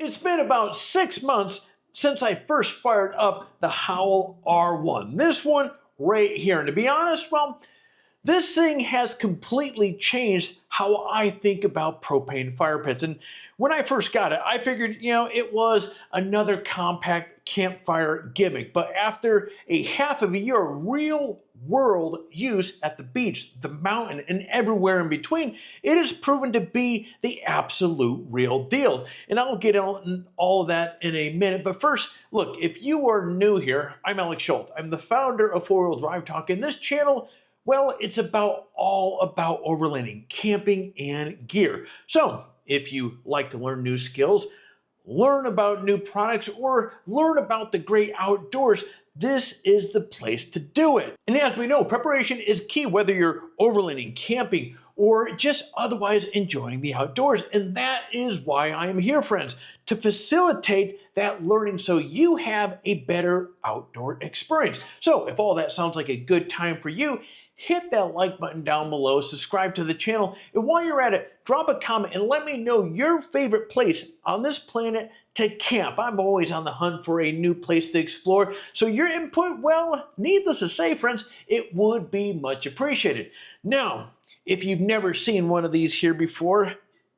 It's been about 6 months since I first fired up the Howl R1. This one right here. And to be honest, well, this thing has completely changed how I think about propane fire pits. And when I first got it, I figured, it was another compact campfire gimmick. But after a half of a year of real world use at the beach, the mountain, and everywhere in between, it has proven to be the absolute real deal. And I'll get on all of that in a minute. But first, look, if you are new here, I'm Alex Schultz. I'm the founder of 4-Wheel Drive Talk, and this channel, well, it's all about overlanding, camping, and gear. So if you like to learn new skills, learn about new products, or learn about the great outdoors, this is the place to do it. And as we know, preparation is key, whether you're overlanding, camping, or just otherwise enjoying the outdoors. And that is why I am here, friends, to facilitate that learning so you have a better outdoor experience. So if all that sounds like a good time for you, hit that like button down below, subscribe to the channel, and while you're at it, drop a comment and let me know your favorite place on this planet to camp. I'm always on the hunt for a new place to explore, so your input, well, needless to say, friends, it would be much appreciated. Now, if you've never seen one of these here before,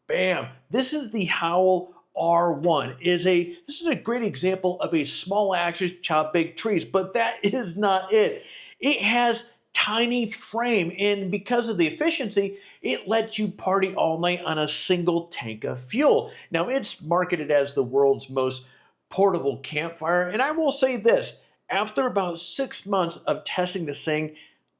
bam, this is the Howl R1. This is a great example of a small axis chop big trees, but that is not it. It has tiny frame, and because of the efficiency, it lets you party all night on a single tank of fuel. Now, it's marketed as the world's most portable campfire, and I will say this, after about 6 months of testing this thing,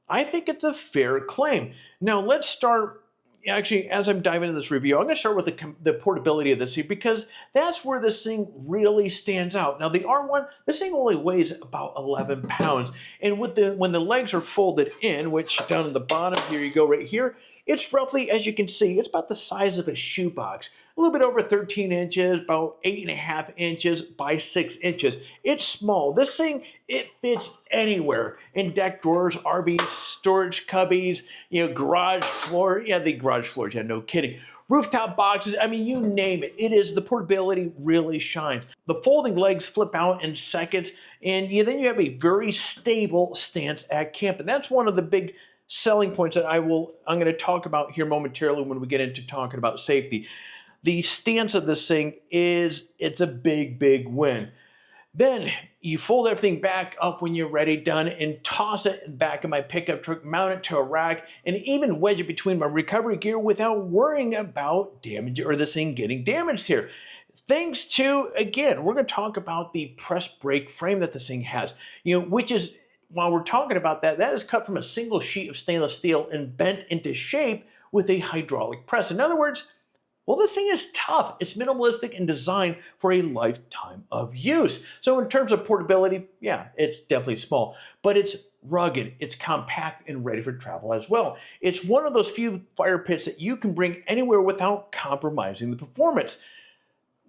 I think it's a fair claim. Now, let's start. Actually, as I'm diving into this review, I'm going to start with the portability of this thing, because that's where this thing really stands out. Now, the R1, this thing only weighs about 11 pounds. And when the legs are folded in, which down at the bottom, here you go right here, it's roughly, as you can see, it's about the size of a shoebox. A little bit over 13 inches, about 8.5 inches by 6 inches. It's small. This thing, it fits anywhere. In deck drawers, RVs, storage cubbies, garage floor. Yeah, the garage floors, yeah, no kidding. Rooftop boxes, I mean, you name it. The portability really shines. The folding legs flip out in seconds, and then you have a very stable stance at camp. And that's one of the big selling points that I'm going to talk about here momentarily when we get into talking about safety. The stance of this thing it's a big, big win. Then you fold everything back up when you're ready, done, and toss it back in my pickup truck, mount it to a rack, and even wedge it between my recovery gear without worrying about damage or this thing getting damaged here. Thanks to, again, we're going to talk about the press brake frame that this thing has, which is, while we're talking about that is cut from a single sheet of stainless steel and bent into shape with a hydraulic press. In other words, well, this thing is tough. It's minimalistic and designed for a lifetime of use. So in terms of portability, yeah, it's definitely small, but it's rugged, it's compact, and ready for travel as well. It's one of those few fire pits that you can bring anywhere without compromising the performance.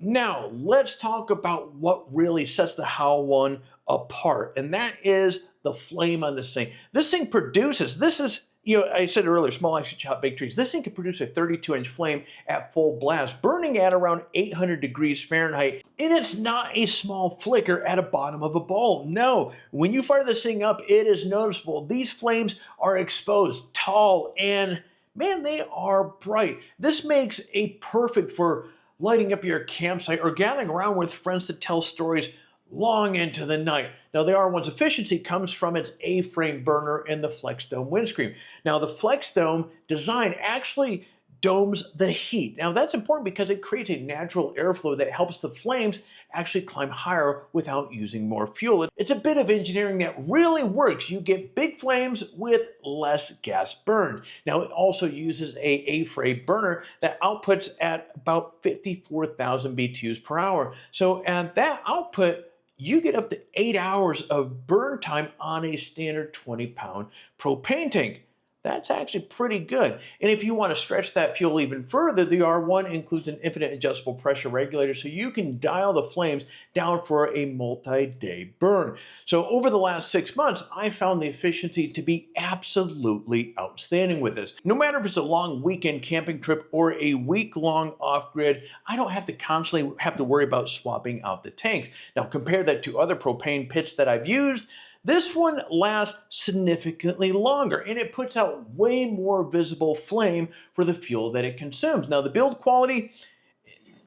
Now, let's talk about what really sets the Howl 1 apart, and that is the flame on this thing. This thing produces, I said earlier, small action chop big trees. This thing can produce a 32-inch flame at full blast, burning at around 800 degrees Fahrenheit. And it's not a small flicker at the bottom of a bowl. No, when you fire this thing up, it is noticeable. These flames are exposed, tall, and man, they are bright. This makes it perfect for lighting up your campsite or gathering around with friends to tell stories long into the night. Now, the R1's efficiency comes from its A-frame burner and the flex dome windscreen. Now, the flex dome design actually domes the heat. Now, that's important because it creates a natural airflow that helps the flames actually climb higher without using more fuel. It's a bit of engineering that really works. You get big flames with less gas burned. Now, it also uses a A-frame burner that outputs at about 54,000 BTUs per hour. So at that output, you get up to 8 hours of burn time on a standard 20-pound propane tank. That's actually pretty good. And if you want to stretch that fuel even further, the R1 includes an infinite adjustable pressure regulator so you can dial the flames down for a multi-day burn. So over the last 6 months, I found the efficiency to be absolutely outstanding with this. No matter if it's a long weekend camping trip or a week-long off-grid, I don't have to constantly have to worry about swapping out the tanks. Now compare that to other propane pits that I've used. This one lasts significantly longer and it puts out way more visible flame for the fuel that it consumes. Now the build quality,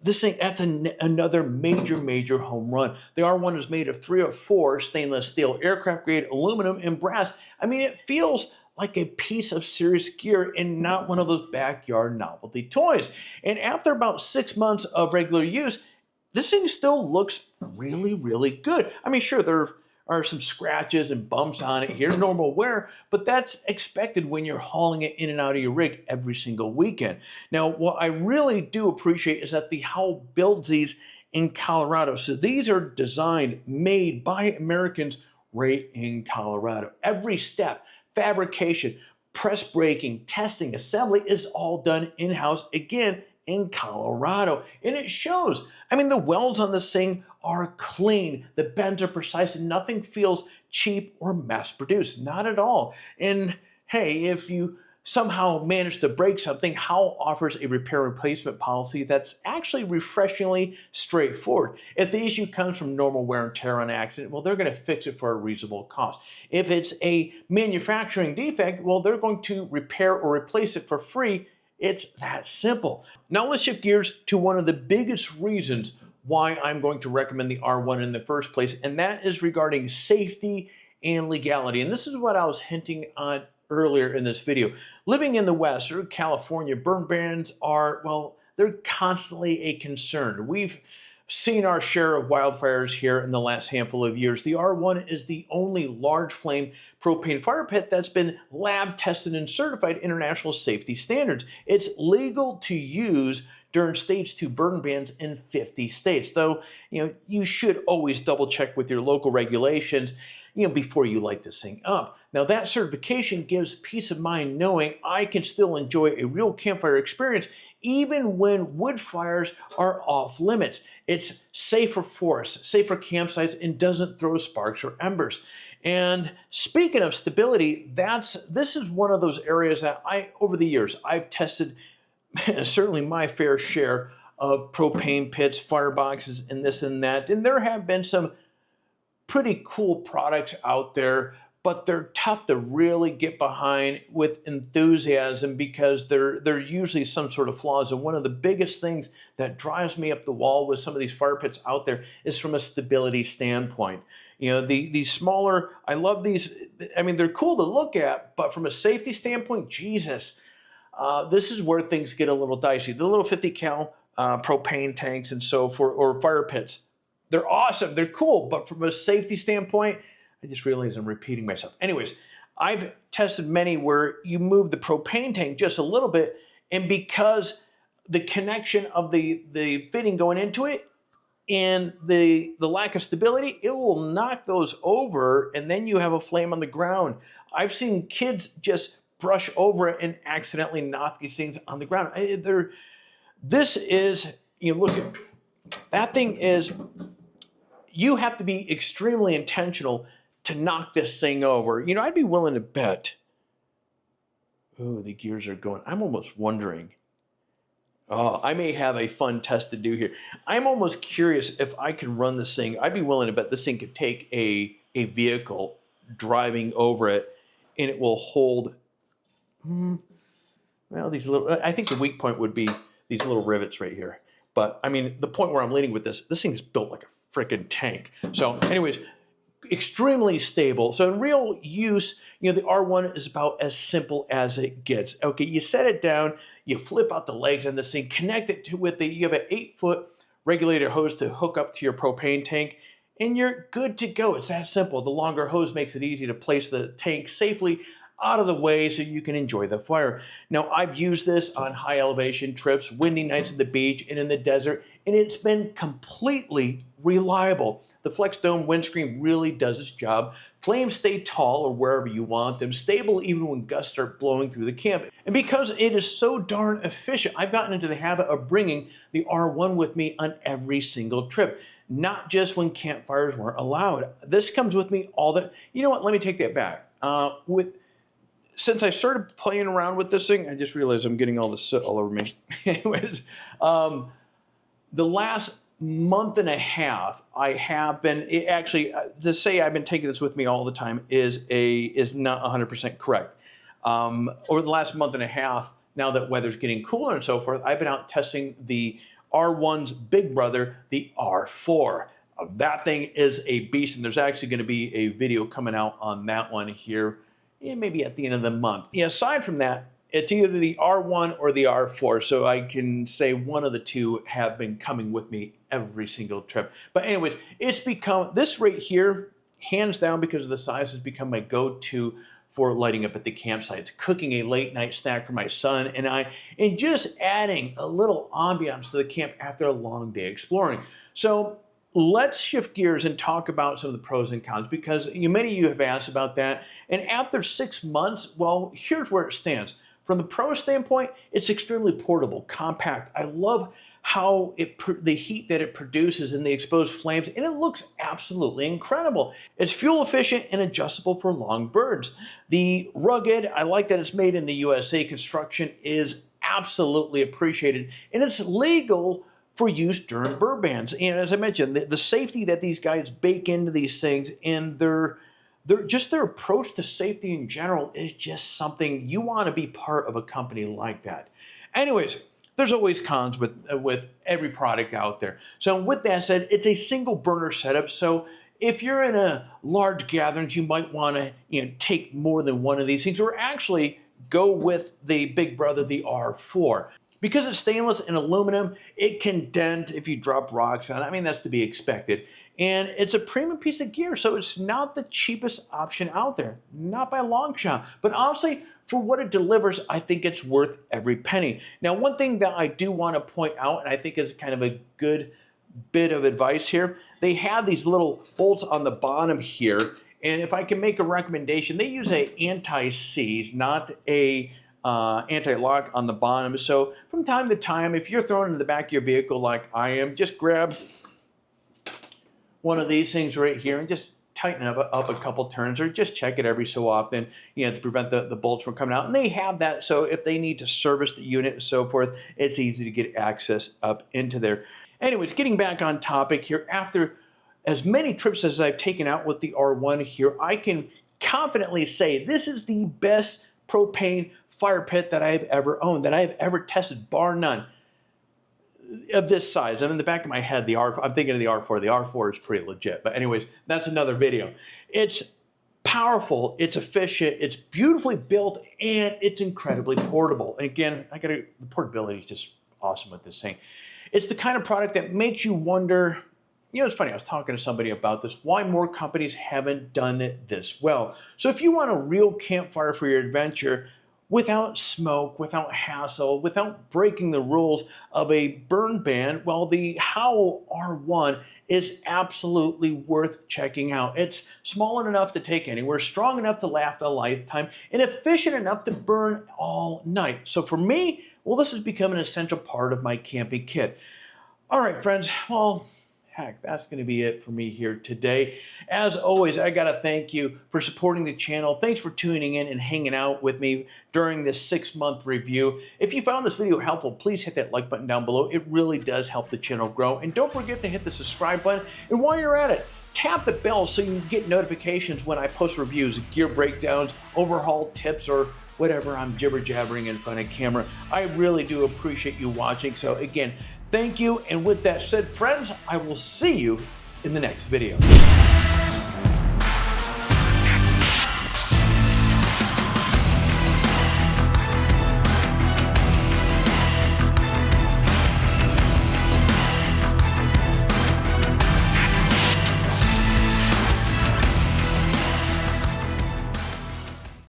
this thing, that's another major home run. The R1 is made of 304 stainless steel aircraft grade aluminum and brass. I mean, it feels like a piece of serious gear and not one of those backyard novelty toys. And after about 6 months of regular use, this thing still looks really good. I mean, sure, there are some scratches and bumps on it here, normal wear, but that's expected when you're hauling it in and out of your rig every single weekend. Now, what I really do appreciate is that the Howell builds these in Colorado. So these are designed, made by Americans right in Colorado. Every step, fabrication, press braking, testing, assembly is all done in-house, again, in Colorado. And it shows. I mean, the welds on this thing are clean, the bends are precise, and nothing feels cheap or mass produced. Not at all. And hey, if you somehow manage to break something, Howell offers a repair replacement policy that's actually refreshingly straightforward. If the issue comes from normal wear and tear on an accident, well, they're going to fix it for a reasonable cost. If it's a manufacturing defect, well, they're going to repair or replace it for free. It's that simple. Now let's shift gears to one of the biggest reasons why I'm going to recommend the R1 in the first place, and that is regarding safety and legality. And this is what I was hinting on earlier in this video. Living in the West or California, burn bans are, well, they're constantly a concern. We've seen our share of wildfires here in the last handful of years. The R1 is the only large flame propane fire pit that's been lab tested and certified international safety standards. It's legal to use during stage 2 burn bans in 50 states. Though, you should always double check with your local regulations, before you light this thing up. Now that certification gives peace of mind knowing I can still enjoy a real campfire experience even when wood fires are off limits. It's safe for forests, safe for campsites, and doesn't throw sparks or embers. And speaking of stability, this is one of those areas that over the years, I've tested certainly my fair share of propane pits, fireboxes, and this and that. And there have been some pretty cool products out there, but they're tough to really get behind with enthusiasm because they're usually some sort of flaws. And one of the biggest things that drives me up the wall with some of these fire pits out there is from a stability standpoint. The smaller, I love these. I mean, they're cool to look at, but from a safety standpoint, Jesus, this is where things get a little dicey. The little 50 cal propane tanks and so forth, or fire pits, they're awesome, they're cool, but from a safety standpoint, I just realized I'm repeating myself. Anyways, I've tested many where you move the propane tank just a little bit, and because the connection of the fitting going into it and the lack of stability, it will knock those over, and then you have a flame on the ground. I've seen kids just brush over it and accidentally knock these things on the ground. This is, look at that thing is, you have to be extremely intentional to knock this thing over. I'd be willing to bet. Oh, the gears are going. I'm almost wondering. Oh, I may have a fun test to do here. I'm almost curious if I can run this thing. I'd be willing to bet this thing could take a vehicle driving over it, and it will hold. Well, these little. I think the weak point would be these little rivets right here. But I mean, the point where I'm leading with this thing is built like a freaking tank. So anyways, extremely stable. So in real use, the R1 is about as simple as it gets. Okay, you set it down, you flip out the legs on this thing, connect it you have an 8-foot regulator hose to hook up to your propane tank, and you're good to go. It's that simple. The longer hose makes it easy to place the tank safely out of the way so you can enjoy the fire. Now, I've used this on high elevation trips, windy nights at the beach and in the desert, and it's been completely reliable. The Flex Dome windscreen really does its job. Flames stay tall or wherever you want them, stable even when gusts start blowing through the camp. And because it is so darn efficient, I've gotten into the habit of bringing the R1 with me on every single trip, not just when campfires weren't allowed. This comes with me all the, you know what, let me take that back. Since I started playing around with this thing, I just realized I'm getting all this soot all over me. Anyways, the last month and a half, I have been, to say I've been taking this with me all the time is not 100% correct. Over the last month and a half, now that weather's getting cooler and so forth, I've been out testing the R1's big brother, the R4. That thing is a beast, and there's actually going to be a video coming out on that one here, maybe at the end of the month. Yeah, aside from that, it's either the R1 or the R4, so I can say one of the two have been coming with me every single trip. But anyways, it's become, this right here, hands down because of the size, has become my go-to for lighting up at the campsites, cooking a late night snack for my son and I, and just adding a little ambiance to the camp after a long day exploring. So let's shift gears and talk about some of the pros and cons, because many of you have asked about that. And after 6 months, well, here's where it stands. From the pro standpoint, it's extremely portable, compact. I love how the heat that it produces in the exposed flames, and it looks absolutely incredible. It's fuel efficient and adjustable for long burns. The rugged, I like that it's made in the USA. Construction is absolutely appreciated, and it's legal for use during burn bans. And as I mentioned, the safety that these guys bake into these things, and their approach to safety in general is just something you want to be part of a company like that. Anyways, there's always cons with every product out there. So with that said, it's a single burner setup. So if you're in a large gathering, you might want to take more than one of these things, or actually go with the big brother, the R4. Because it's stainless and aluminum, it can dent if you drop rocks on it. I mean, that's to be expected. And it's a premium piece of gear, so it's not the cheapest option out there, not by a long shot. But honestly, for what it delivers, I think it's worth every penny. Now, one thing that I do want to point out, and I think is kind of a good bit of advice here, they have these little bolts on the bottom here. And if I can make a recommendation, they use a anti-seize, not a anti-lock on the bottom. So from time to time, if you're thrown into the back of your vehicle like I am, just grab one of these things right here and just tighten up a couple turns, or just check it every so often, to prevent the bolts from coming out. And they have that, so if they need to service the unit and so forth, it's easy to get access up into there. Anyways, getting back on topic here, after as many trips as I've taken out with the R1 here, I can confidently say this is the best propane fire pit that I've ever owned, that I've ever tested, bar none, of this size. And in the back of my head, I'm thinking of the R4. The R4 is pretty legit. But anyways, that's another video. It's powerful, it's efficient, it's beautifully built, and it's incredibly portable. And again, the portability is just awesome with this thing. It's the kind of product that makes you wonder, it's funny, I was talking to somebody about this, why more companies haven't done it this well. So if you want a real campfire for your adventure, without smoke, without hassle, without breaking the rules of a burn ban, well, the Howl R1 is absolutely worth checking out. It's small enough to take anywhere, strong enough to last a lifetime, and efficient enough to burn all night. So for me, well, this has become an essential part of my camping kit. All right, friends, well, heck, that's going to be it for me here today. As always, I got to thank you for supporting the channel. Thanks for tuning in and hanging out with me during this 6-month review. If you found this video helpful, please hit that like button down below. It really does help the channel grow. And don't forget to hit the subscribe button. And while you're at it, tap the bell so you get notifications when I post reviews, gear breakdowns, overhaul tips, or whatever I'm jibber-jabbering in front of camera. I really do appreciate you watching. So again, thank you. And with that said, friends, I will see you in the next video.